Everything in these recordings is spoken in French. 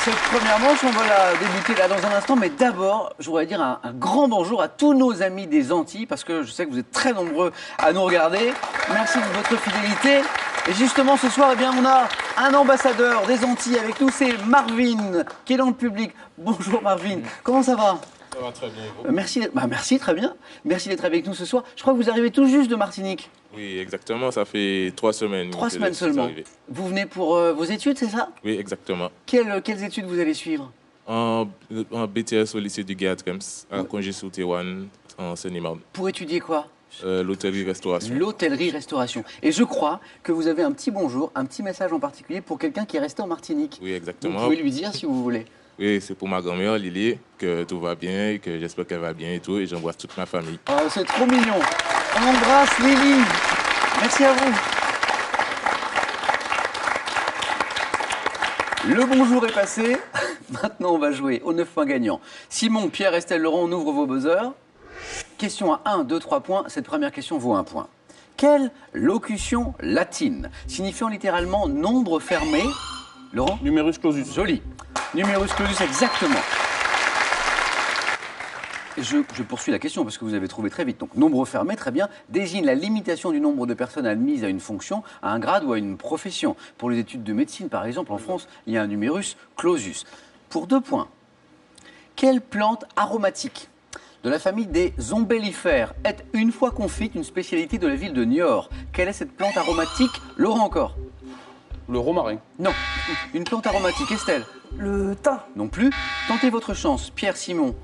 Cette première manche, on va la débuter là dans un instant, mais d'abord, je voudrais dire un grand bonjour à tous nos amis des Antilles, parce que je sais que vous êtes très nombreux à nous regarder. Merci de votre fidélité. Et justement, ce soir, eh bien, on a un ambassadeur des Antilles avec nous, c'est Marvin, qui est dans le public. Bonjour Marvin, comment ça va? Ça va très bien. Merci, très bien. Merci d'être avec nous ce soir. Je crois que vous arrivez tout juste de Martinique. Oui, exactement. Ça fait 3 semaines. 3 semaines seulement. Vous venez pour vos études, c'est ça? Oui, exactement. Quelles études vous allez suivre? En BTS au lycée du Guy-Atrems, à Congé-sous-Théouane, en Seine-et-Marne. Pour étudier quoi? L'hôtellerie-restauration. L'hôtellerie-restauration. Et je crois que vous avez un petit bonjour, un petit message en particulier pour quelqu'un qui est resté en Martinique. Oui, exactement. Vous pouvez lui dire si vous voulez. Oui, c'est pour ma grand-mère Lily, que tout va bien, et que j'espère qu'elle va bien et tout, et j'embrasse toute ma famille. Oh, c'est trop mignon. On embrasse Lily. Merci à vous. Le bonjour est passé. Maintenant, on va jouer aux 9 points gagnants. Simon, Pierre, Estelle, Laurent, on ouvre vos buzzers. Question à 1, 2, 3 points. Cette première question vaut 1 point. Quelle locution latine, signifiant littéralement nombre fermé, Laurent? Numerus clausus. Joli. Numerus clausus, exactement. Je poursuis la question parce que vous avez trouvé très vite. Donc, nombre fermé, très bien, désigne la limitation du nombre de personnes admises à une fonction, à un grade ou à une profession. Pour les études de médecine, par exemple, en France, il y a un numerus clausus. Pour 2 points, quelle plante aromatique de la famille des ombellifères est, une fois confite, une spécialité de la ville de Niort? Quelle est cette plante aromatique? Laurent encore? Le romarin. Non. Une plante aromatique, Estelle? Le thym. Non plus. Tentez votre chance. Pierre, Simon.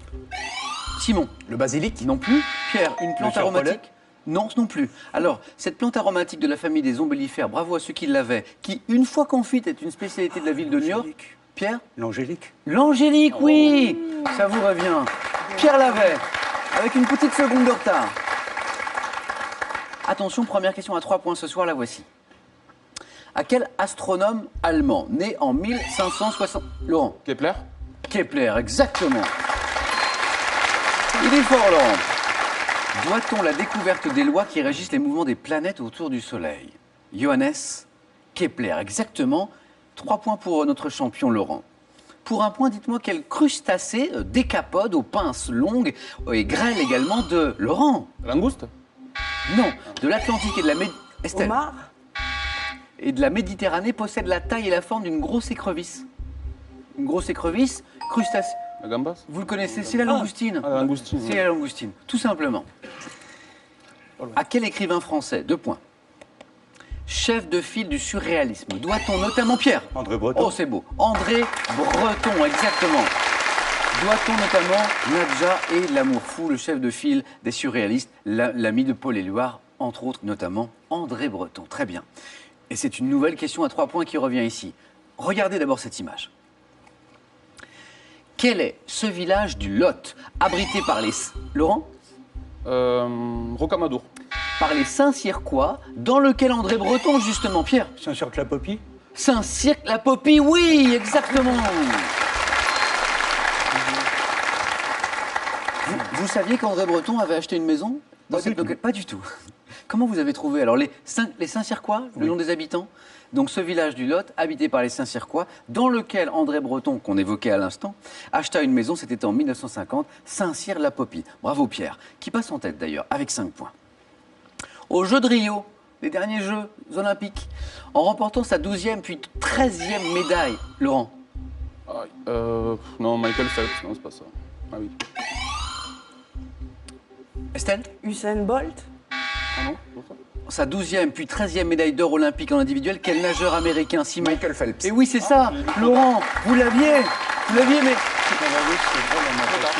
Simon? Le basilic? Non plus. Pierre, une plante aromatique? Non, non plus. Alors, cette plante aromatique de la famille des ombellifères, bravo à ceux qui l'avaient, qui, une fois confite, est une spécialité de la ville de Niort. Pierre? L'angélique. L'angélique, oui. Ça vous revient. Pierre l'avait, avec une petite seconde de retard. Attention, première question à 3 points ce soir, la voici. À quel astronome allemand, né en 1560... Laurent? Kepler. Kepler, exactement. Il est fort, Laurent. Doit-on la découverte des lois qui régissent les mouvements des planètes autour du Soleil? Johannes Kepler, exactement. 3 points pour notre champion, Laurent. Pour 1 point, dites-moi quel crustacé décapode aux pinces longues et grêles également de Laurent? Langouste. Non, de l'Atlantique et de la Estelle. Homard. Et de la Méditerranée possède la taille et la forme d'une grosse écrevisse. Une grosse écrevisse, crustacé. La gambas. Vous le connaissez, c'est la langoustine. Ah, la langoustine. C'est la langoustine, tout simplement. À quel écrivain français? 2 points. Chef de file du surréalisme. Doit-on notamment Pierre? André Breton. Oh, c'est beau. André Breton, exactement. Doit-on notamment Nadja et L'Amour fou, le chef de file des surréalistes, l'ami de Paul Éluard, entre autres, notamment André Breton. Très bien. Et c'est une nouvelle question à 3 points qui revient ici. Regardez d'abord cette image. Quel est ce village du Lot, abrité par les... Laurent? Rocamadour. Par les Saint-Cirquois, dans lequel André Breton, justement, Pierre? Saint-Cirque-la-Popie. Saint-Cirque-la-Popie, oui, exactement. Vous saviez qu'André Breton avait acheté une maison dans cette localité? Pas du tout. Comment vous avez trouvé? Alors, les Saint-Cirquois, le nom des habitants? Donc, ce village du Lot, habité par les Saint-Cirquois, dans lequel André Breton, qu'on évoquait à l'instant, acheta une maison, c'était en 1950, Saint-Cyr-la-Popie. Bravo Pierre, qui passe en tête d'ailleurs, avec 5 points. Aux Jeux de Rio, les derniers Jeux olympiques, en remportant sa 12e puis 13e médaille, Laurent? Non, Michael Phelps, non, c'est pas ça. Ah oui. Estelle? Usain Bolt. Ah non, c'est pas ça. Sa 12e puis 13e médaille d'or olympique en individuel, quel nageur américain? Simon? Michael Phelps. Et oui, c'est ça, Laurent, vous l'aviez, mais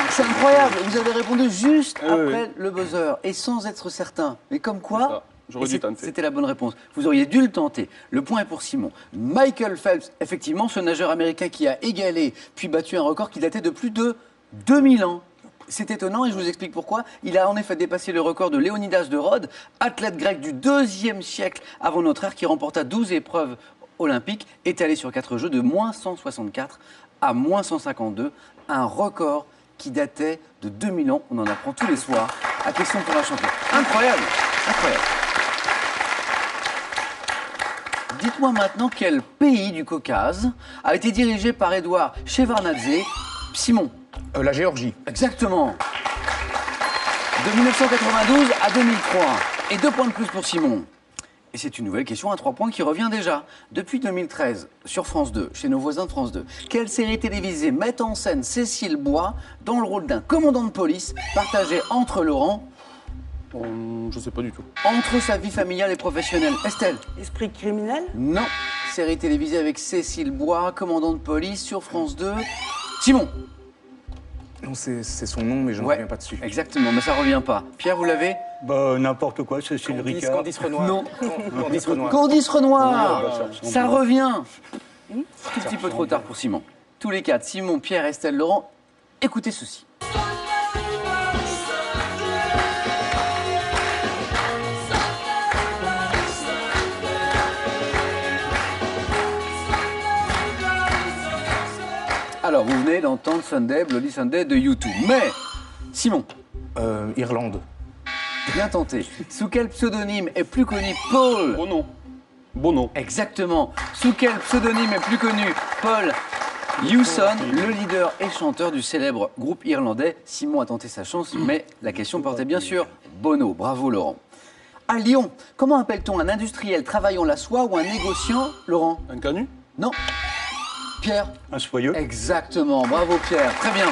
c'est incroyable, vous avez répondu juste après le buzzer et sans être certain. Mais comme quoi, j'aurais dû tenter. C'était la bonne réponse. Vous auriez dû le tenter. Le point est pour Simon. Michael Phelps, effectivement, ce nageur américain qui a égalé puis battu un record qui datait de plus de 2000 ans. C'est étonnant et je vous explique pourquoi. Il a en effet dépassé le record de Léonidas de Rhodes, athlète grec du 2e siècle avant notre ère qui remporta 12 épreuves olympiques, étalées sur 4 jeux de moins 164 à moins 152, un record qui datait de 2000 ans. On en apprend tous les soirs à Question pour un champion. Incroyable, incroyable. Dites-moi maintenant quel pays du Caucase a été dirigé par Édouard Shevardnadze. Simon. La Géorgie. Exactement. De 1992 à 2003. Et 2 points de plus pour Simon. Et c'est une nouvelle question à 3 points qui revient déjà. Depuis 2013, sur France 2, chez nos voisins de France 2, quelle série télévisée met en scène Cécile Bois dans le rôle d'un commandant de police partagé entre Laurent, Je sais pas du tout. entre sa vie familiale et professionnelle? Estelle? Esprit criminel? Non. Série télévisée avec Cécile Bois, commandant de police sur France 2. Simon? Non, c'est son nom, mais je ne reviens pas dessus. Exactement, mais ça revient pas. Pierre, vous l'avez? Bah, n'importe quoi, Cécile Ricard. Candice Renoir. Non. Candice Renoir. Candice Renoir. on va chercher. Ça revient. Tout petit peu trop tard pour Simon. Tous les quatre, Simon, Pierre, Estelle, Laurent, écoutez ceci. Alors, vous venez d'entendre Sunday, Bloody Sunday de U2. Mais, Simon, Irlande. bien tenté. Sous quel pseudonyme est plus connu Paul? Bono. Bono. Exactement. Sous quel pseudonyme est plus connu Paul Hewson, le leader et chanteur du célèbre groupe irlandais? Simon a tenté sa chance, mais la question portait bien sûr Bono. Bravo Laurent. À Lyon, comment appelle-t-on un industriel travaillant la soie ou un négociant, Laurent? Un canut? Non. Pierre? Un soyeux. Exactement. Bravo Pierre. Très bien.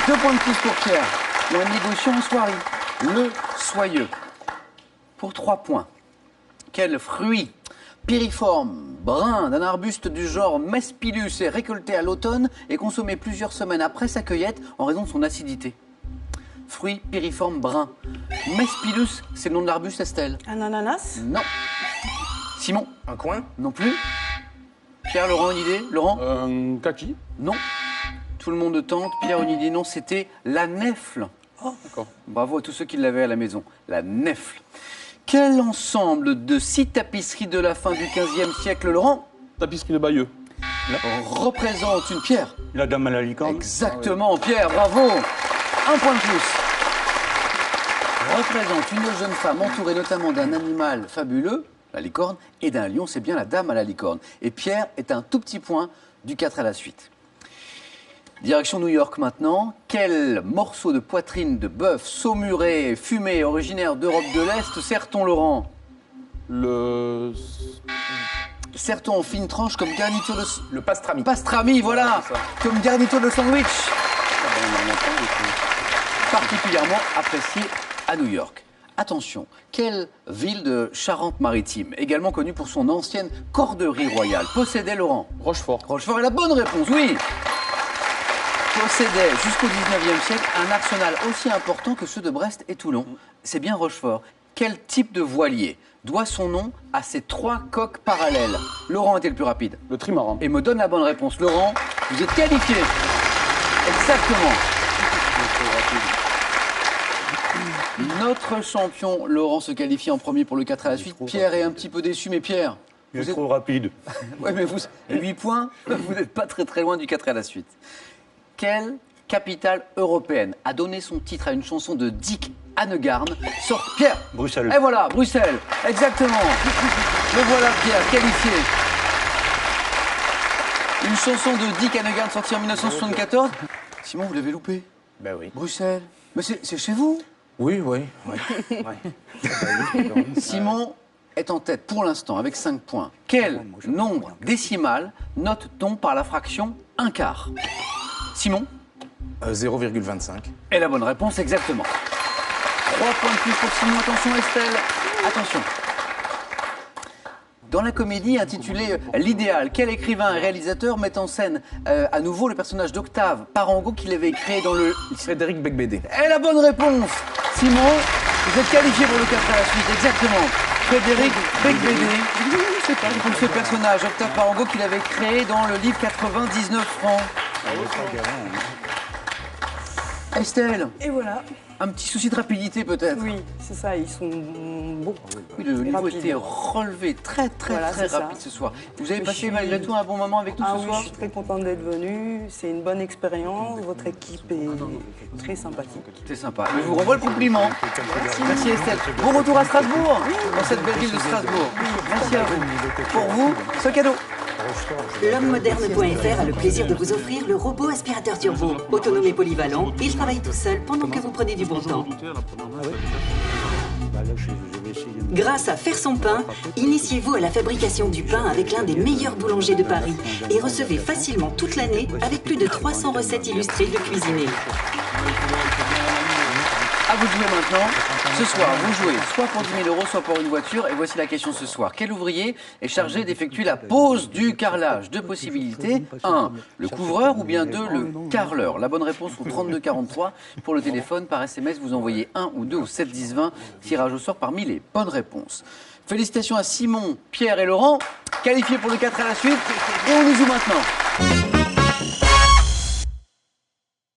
2 points de plus pour Pierre. Ou un négociant en soirée. Le soyeux. Pour 3 points. Quel fruit piriforme, brun, d'un arbuste du genre Mespilus est récolté à l'automne et consommé plusieurs semaines après sa cueillette en raison de son acidité? Fruit piriforme brun. Mespilus, c'est le nom de l'arbuste, Estelle? Un ananas? Non. Simon? Un coin. Non plus. Pierre, Laurent, une idée? Laurent? Un kaki? Non. Tout le monde tente. Pierre, une idée? Non, c'était la nèfle. D'accord. Bravo à tous ceux qui l'avaient à la maison. La nèfle. Quel ensemble de 6 tapisseries de la fin du XVe siècle, Laurent, Tapisserie de Bayeux. représente une pierre? La dame à la licorne. Exactement, Pierre, bravo. 1 point de plus. Représente une jeune femme entourée notamment d'un animal fabuleux, la licorne, et d'un lion, c'est bien la dame à la licorne. Et Pierre est un tout petit point du 4 à la suite. Direction New York maintenant. Quel morceau de poitrine de bœuf saumuré, fumé, originaire d'Europe de l'Est sert-on, Laurent? Le... Sert-on en fine tranche comme garniture de... Le pastrami. Pastrami, voilà, c'est ça. comme garniture de sandwich. Particulièrement apprécié à New York. Attention, quelle ville de Charente-Maritime, également connue pour son ancienne corderie royale, possédait, Laurent? Rochefort. Rochefort est la bonne réponse, oui. Possédait jusqu'au 19e siècle un arsenal aussi important que ceux de Brest et Toulon. C'est bien Rochefort. Quel type de voilier doit son nom à ces 3 coques parallèles? Laurent était le plus rapide Le trimaran. et me donne la bonne réponse. Laurent, vous êtes qualifié. Exactement. Notre champion, Laurent, se qualifie en premier pour le 4 à la suite. Pierre est un petit peu déçu, mais Pierre, Il est vous êtes... trop rapide. Ouais, mais vous, 8 points, vous n'êtes pas très loin du 4 à la suite. Quelle capitale européenne a donné son titre à une chanson de Dick Annegarn? Sort Pierre. Bruxelles. Et voilà, Bruxelles, exactement. Le voilà, Pierre, qualifié. Une chanson de Dick Annegarn sortie en 1974. Simon, vous l'avez loupé. Ben oui. Bruxelles. Mais c'est chez vous. Oui, oui. Simon est en tête pour l'instant avec 5 points. Quel nombre décimal note-t-on par la fraction 1 quart? Simon? 0,25. Et la bonne réponse, exactement. 3 points de plus pour Simon. Attention Estelle, attention. Dans la comédie intitulée L'idéal, quel écrivain et réalisateur met en scène à nouveau le personnage d'Octave Parango qu'il avait créé dans le... Frédéric Becbédé. Et la bonne réponse, Simon, vous êtes qualifié pour le 4 à la suite, exactement. Frédéric Becbédé, pour ce personnage, Octave Parango, qu'il avait créé dans le livre 99 francs. Estelle, Et voilà. Un petit souci de rapidité peut-être. Oui, c'est ça, ils sont bons. Oui, le niveau Rapide. était relevé très Voilà, c'est ça. rapide ce soir. Vous avez Je passé suis- malgré tout un bon moment avec nous Ah ce oui, soir? je suis très contente d'être venue. C'est une bonne expérience. Votre équipe est très sympathique. C'est sympa. Je vous renvoie le compliment. Merci Estelle. Bon retour à Strasbourg, dans cette belle ville de Strasbourg. Merci à vous. Pour vous, ce cadeau. L'homme-moderne.fr a le plaisir de vous offrir le robot aspirateur turbo. Autonome et polyvalent, il travaille tout seul pendant que vous prenez du bon temps. Bah là, je vais essayer de... Grâce à Faire son pain, initiez-vous à la fabrication du pain avec l'un des meilleurs boulangers de Paris et recevez facilement toute l'année avec plus de 300 recettes illustrées de cuisiner. À vous de jouer maintenant. Ce soir, vous jouez soit pour 10 000 €, soit pour une voiture. Et voici la question ce soir. Quel ouvrier est chargé d'effectuer la pose du carrelage? Deux possibilités. 1, le couvreur ou bien 2, le carreleur. La bonne réponse au 32 43. Pour le téléphone, par SMS, vous envoyez 1 ou 2 au 7 10 20. Tirage au sort parmi les bonnes réponses. Félicitations à Simon, Pierre et Laurent, qualifiés pour le 4 à la suite. Et on nous joue maintenant.